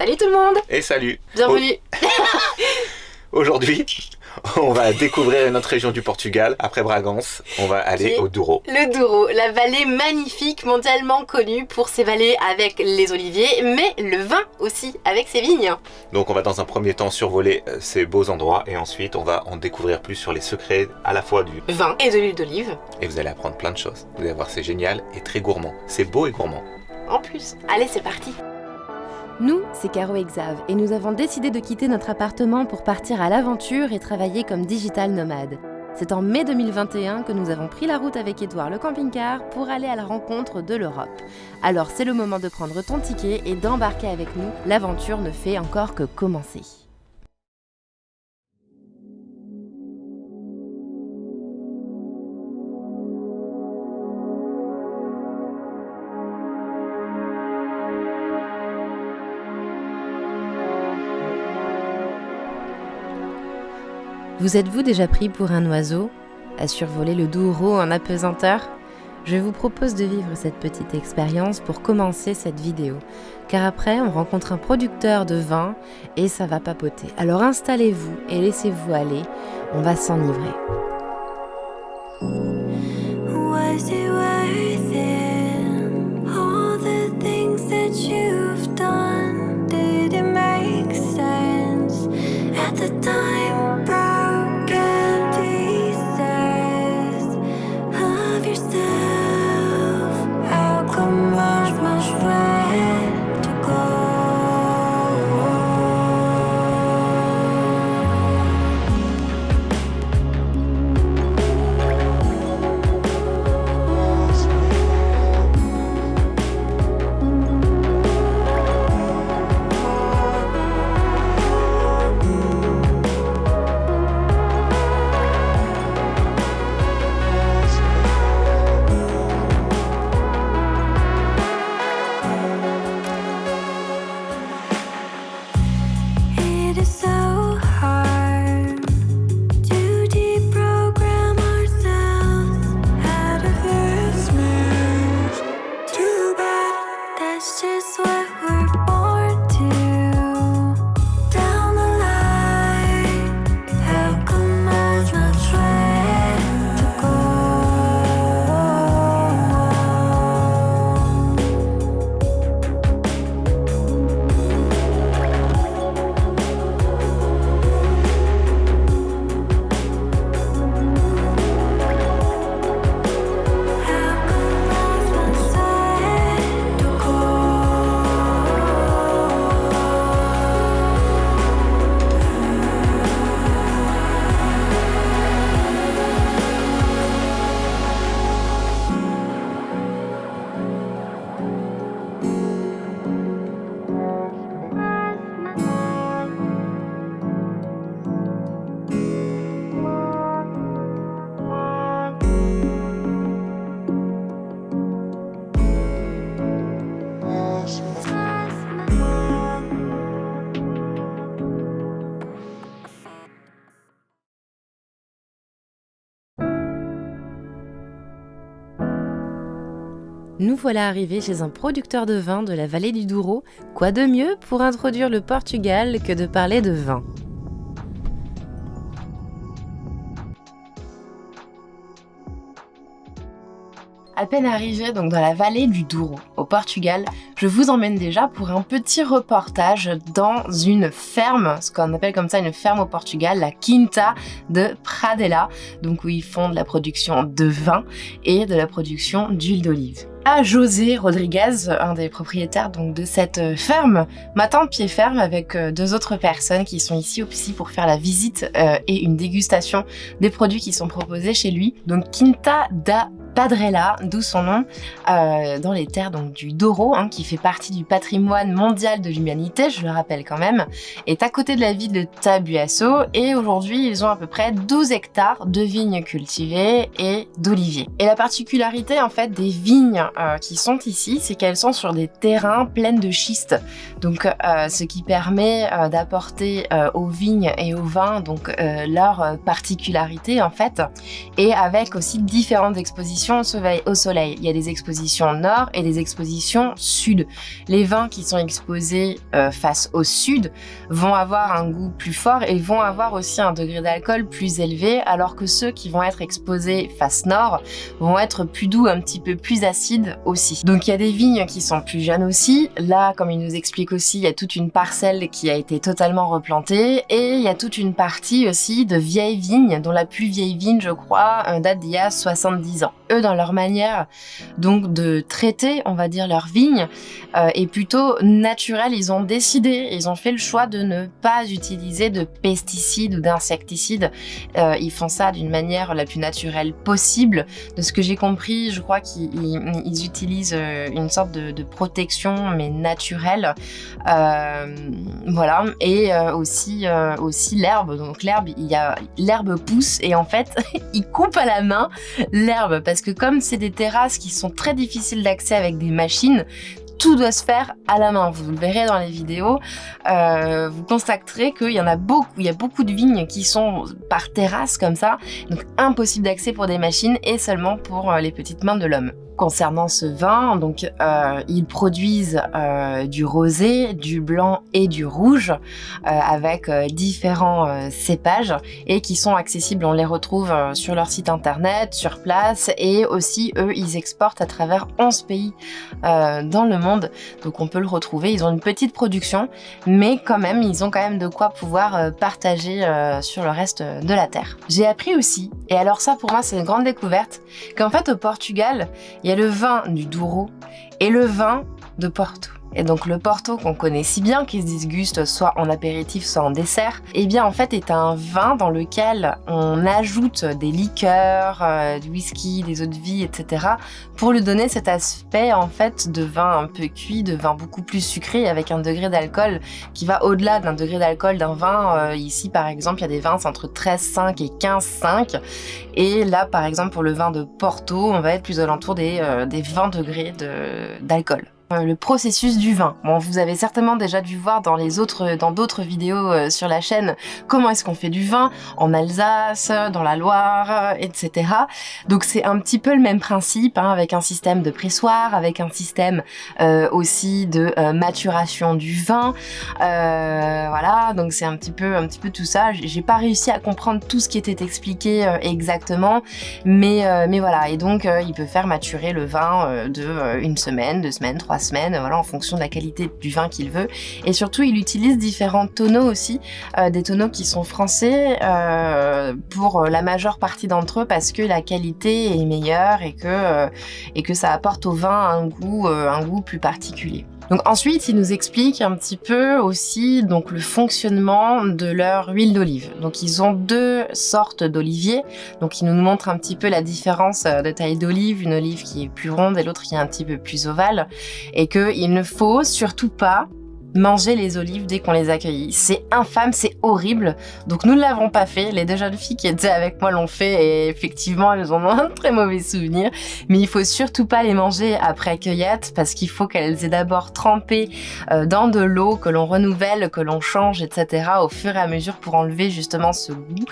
Salut tout le monde. Et salut. Bienvenue. Aujourd'hui, on va découvrir une autre région du Portugal. Après Bragança, on va aller au Douro. Le Douro, la vallée magnifique, mondialement connue pour ses vallées avec les oliviers, mais le vin aussi avec ses vignes. Donc on va dans un premier temps survoler ces beaux endroits et ensuite on va en découvrir plus sur les secrets à la fois du vin et de l'huile d'olive. Et vous allez apprendre plein de choses. Vous allez voir, c'est génial et très gourmand. C'est beau et gourmand. En plus, allez, c'est parti. Nous, c'est Caro et Xav, et nous avons décidé de quitter notre appartement pour partir à l'aventure et travailler comme digital nomade. C'est en mai 2021 que nous avons pris la route avec Édouard le camping-car pour aller à la rencontre de l'Europe. Alors c'est le moment de prendre ton ticket et d'embarquer avec nous. L'aventure ne fait encore que commencer. Vous êtes-vous déjà pris pour un oiseau, à survoler le Douro en apesanteur ? Je vous propose de vivre cette petite expérience pour commencer cette vidéo, car après on rencontre un producteur de vin et ça va papoter. Alors installez-vous et laissez-vous aller, on va s'enivrer. Was it worth it? All the things that you've done, did it make sense at the time? Nous voilà arrivés chez un producteur de vin de la vallée du Douro. Quoi de mieux pour introduire le Portugal que de parler de vin ? À peine arrivé donc dans la vallée du Douro, au Portugal, je vous emmène déjà pour un petit reportage dans une ferme, ce qu'on appelle comme ça une ferme au Portugal, la Quinta de Pradella, donc où ils font de la production de vin et de la production d'huile d'olive. José Rodriguez, un des propriétaires donc de cette ferme, m'attend de pied ferme avec deux autres personnes qui sont ici aussi pour faire la visite et une dégustation des produits qui sont proposés chez lui. Donc Quinta da Padrella, d'où son nom, dans les terres donc, du Douro, qui fait partie du patrimoine mondial de l'humanité, je le rappelle quand même, est à côté de la ville de Tabuaço et aujourd'hui ils ont à peu près 12 hectares de vignes cultivées et d'oliviers. Et la particularité en fait des vignes qui sont ici, c'est qu'elles sont sur des terrains pleins de schiste, donc ce qui permet d'apporter aux vignes et aux vins donc leur particularité en fait, et avec aussi différentes expositions expositions au soleil. Il y a des expositions nord et des expositions sud. Les vins qui sont exposés face au sud vont avoir un goût plus fort et vont avoir aussi un degré d'alcool plus élevé, alors que ceux qui vont être exposés face nord vont être plus doux, un petit peu plus acides aussi. Donc il y a des vignes qui sont plus jeunes aussi. Là, comme il nous explique aussi, il y a toute une parcelle qui a été totalement replantée et il y a toute une partie aussi de vieilles vignes, dont la plus vieille vigne, je crois, date d'il y a 70 ans. Eux, dans leur manière donc de traiter, on va dire, leur vigne, est plutôt naturelle. Ils ont décidé, ils ont fait le choix de ne pas utiliser de pesticides ou d'insecticides. Ils font ça d'une manière la plus naturelle possible. De ce que j'ai compris, je crois qu'ils utilisent une sorte de protection, mais naturelle. Voilà. Et aussi l'herbe. Donc l'herbe pousse et en fait, ils coupent à la main l'herbe parce que comme c'est des terrasses qui sont très difficiles d'accès avec des machines, tout doit se faire à la main. Vous le verrez dans les vidéos. Vous constaterez qu'il y a beaucoup de vignes qui sont par terrasse comme ça, donc impossible d'accès pour des machines et seulement pour les petites mains de l'homme. Concernant ce vin, donc ils produisent du rosé, du blanc et du rouge avec différents cépages et qui sont accessibles. On les retrouve sur leur site internet, sur place et aussi eux ils exportent à travers 11 pays dans le monde. Donc on peut le retrouver. Ils ont une petite production, mais quand même ils ont quand même de quoi pouvoir partager sur le reste de la terre. J'ai appris aussi, et alors ça pour moi c'est une grande découverte, qu'en fait au Portugal il y a le vin du Douro et le vin de Porto. Et donc le Porto qu'on connaît si bien, qui se disguste soit en apéritif, soit en dessert, eh bien en fait est un vin dans lequel on ajoute des liqueurs, du whisky, des eaux-de-vie, etc. pour lui donner cet aspect en fait de vin un peu cuit, de vin beaucoup plus sucré avec un degré d'alcool qui va au-delà d'un degré d'alcool d'un vin. Ici par exemple il y a des vins entre 13,5 et 15,5 et là par exemple pour le vin de Porto on va être plus alentour des 20 degrés d'alcool. Le processus du vin. Bon, vous avez certainement déjà dû voir dans d'autres vidéos sur la chaîne comment est-ce qu'on fait du vin en Alsace, dans la Loire, etc. Donc c'est un petit peu le même principe, hein, avec un système de pressoir, avec un système aussi de maturation du vin. Voilà, donc c'est un petit peu tout ça. J'ai pas réussi à comprendre tout ce qui était expliqué exactement, mais voilà. Et donc il peut faire maturer le vin de une semaine, 2 semaines, 3 semaines, voilà, en fonction de la qualité du vin qu'il veut. Et surtout, il utilise différents tonneaux aussi, des tonneaux qui sont français pour la majeure partie d'entre eux parce que la qualité est meilleure et que ça apporte au vin un goût plus particulier. Donc ensuite, il nous explique un petit peu aussi donc le fonctionnement de leur huile d'olive. Donc ils ont 2 sortes d'oliviers. Donc il nous montre un petit peu la différence de taille d'olive, une olive qui est plus ronde et l'autre qui est un petit peu plus ovale, et qu'il ne faut surtout pas manger les olives dès qu'on les accueille. C'est infâme, c'est horrible. Donc nous ne l'avons pas fait. Les 2 jeunes filles qui étaient avec moi l'ont fait et effectivement elles en ont un très mauvais souvenir. Mais il faut surtout pas les manger après cueillette parce qu'il faut qu'elles aient d'abord trempé dans de l'eau que l'on renouvelle, que l'on change, etc. au fur et à mesure pour enlever justement ce goût.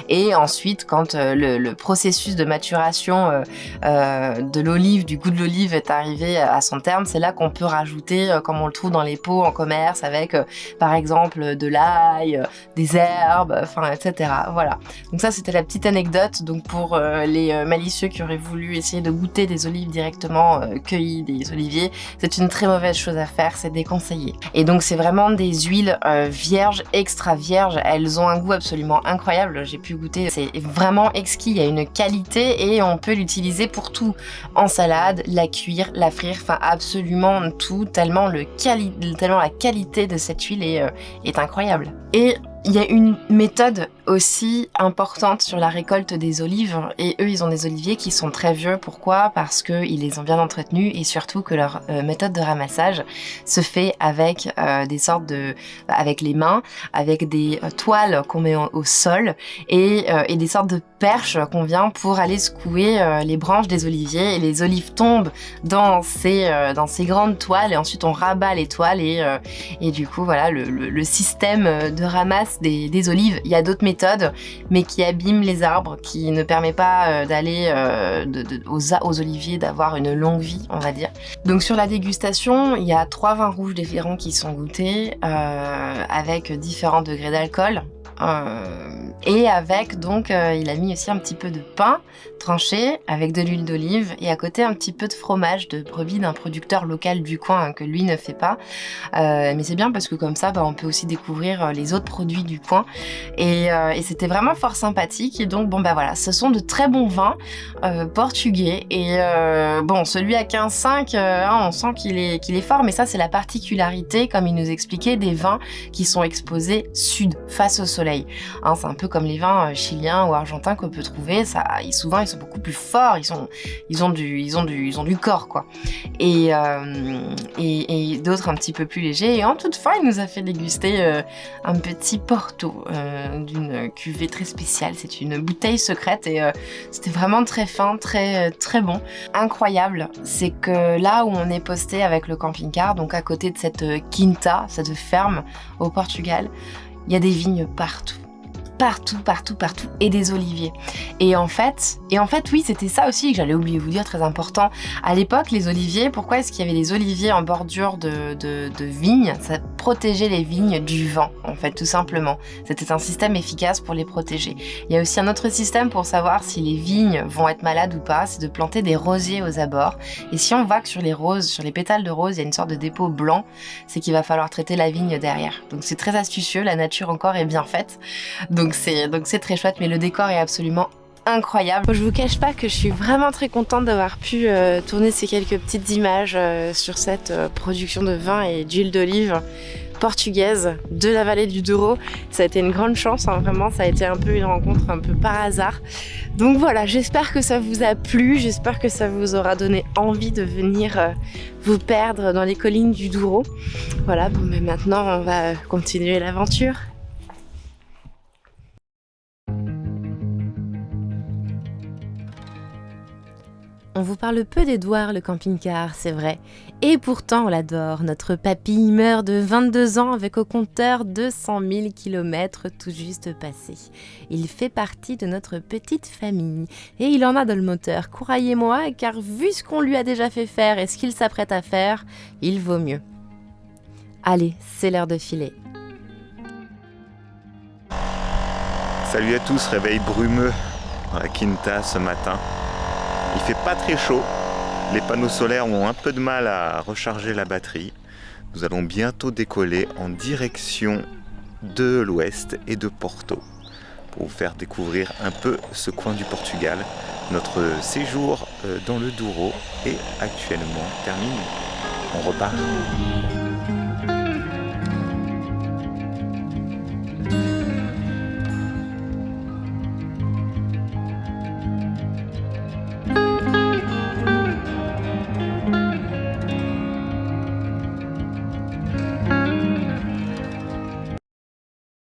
Et ensuite, quand le processus de maturation de l'olive, du goût de l'olive est arrivé à son terme, c'est là qu'on peut rajouter, comme on le trouve dans les pots en commerce, avec par exemple de l'ail, des herbes, enfin etc. Voilà. Donc ça c'était la petite anecdote. Donc pour les malicieux qui auraient voulu essayer de goûter des olives directement cueillies des oliviers, c'est une très mauvaise chose à faire, c'est déconseillé. Et donc c'est vraiment des huiles vierges, extra vierges. Elles ont un goût absolument incroyable. J'ai pu goûter, c'est vraiment exquis. Il y a une qualité et on peut l'utiliser pour tout, en salade, la cuire, la frire, enfin absolument tout. Tellement la qualité de cette huile est incroyable. Et il y a une méthode aussi importante sur la récolte des olives et eux ils ont des oliviers qui sont très vieux. Pourquoi ? Parce qu'ils les ont bien entretenus et surtout que leur méthode de ramassage se fait avec avec les mains, avec des toiles qu'on met au sol et des sortes de perche qu'on vient pour aller secouer les branches des oliviers, et les olives tombent dans ces grandes toiles, et ensuite on rabat les toiles, et du coup voilà le système de ramasse des olives. Il y a d'autres méthodes, mais qui abîment les arbres, qui ne permet pas d'aller aux oliviers d'avoir une longue vie, on va dire. Donc sur la dégustation, il y a 3 vins rouges différents qui sont goûtés, avec différents degrés d'alcool. Et avec donc il a mis aussi un petit peu de pain tranché avec de l'huile d'olive, et à côté un petit peu de fromage de brebis d'un producteur local du coin, que lui ne fait pas, mais c'est bien parce que comme ça on peut aussi découvrir les autres produits du coin, et c'était vraiment fort sympathique. Et donc voilà, ce sont de très bons vins portugais, et celui à 15,5 on sent qu'il est fort, mais ça c'est la particularité, comme il nous expliquait, des vins qui sont exposés sud, face au soleil. C'est un peu comme les vins chiliens ou argentins qu'on peut trouver, souvent ils sont beaucoup plus forts, ils ont du corps, quoi. Et d'autres un petit peu plus légers. Et en toute fin, il nous a fait déguster un petit Porto d'une cuvée très spéciale. C'est une bouteille secrète, et c'était vraiment très fin, très très bon. Incroyable, c'est que là où on est posté avec le camping-car, donc à côté de cette quinta, cette ferme au Portugal, il y a des vignes partout, et des oliviers. Et en fait, oui, c'était ça aussi que j'allais oublier de vous dire, très important. À l'époque, les oliviers, pourquoi est-ce qu'il y avait des oliviers en bordure de vignes? Ça protégeait les vignes du vent, en fait, tout simplement. C'était un système efficace pour les protéger. Il y a aussi un autre système pour savoir si les vignes vont être malades ou pas, c'est de planter des rosiers aux abords. Et si on voit que sur les pétales de rose, il y a une sorte de dépôt blanc, c'est qu'il va falloir traiter la vigne derrière. Donc c'est très astucieux, la nature encore est bien faite. Donc c'est très chouette, mais le décor est absolument incroyable. Je vous cache pas que je suis vraiment très contente d'avoir pu tourner ces quelques petites images sur cette production de vin et d'huile d'olive portugaise de la vallée du Douro. Ça a été une grande chance, vraiment, ça a été un peu une rencontre un peu par hasard. Donc voilà, j'espère que ça vous a plu, j'espère que ça vous aura donné envie de venir vous perdre dans les collines du Douro. Voilà, mais maintenant on va continuer l'aventure. On vous parle peu d'Edouard le camping-car, c'est vrai. Et pourtant on l'adore. Notre papy meurt de 22 ans avec au compteur 200 000 km tout juste passés. Il fait partie de notre petite famille. Et il en a dans le moteur, croyez-moi, car vu ce qu'on lui a déjà fait faire et ce qu'il s'apprête à faire, il vaut mieux. Allez, c'est l'heure de filer. Salut à tous, réveil brumeux dans la Quinta ce matin. Il fait pas très chaud, les panneaux solaires ont un peu de mal à recharger la batterie. Nous allons bientôt décoller en direction de l'ouest et de Porto pour vous faire découvrir un peu ce coin du Portugal. Notre séjour dans le Douro est actuellement terminé. On repart.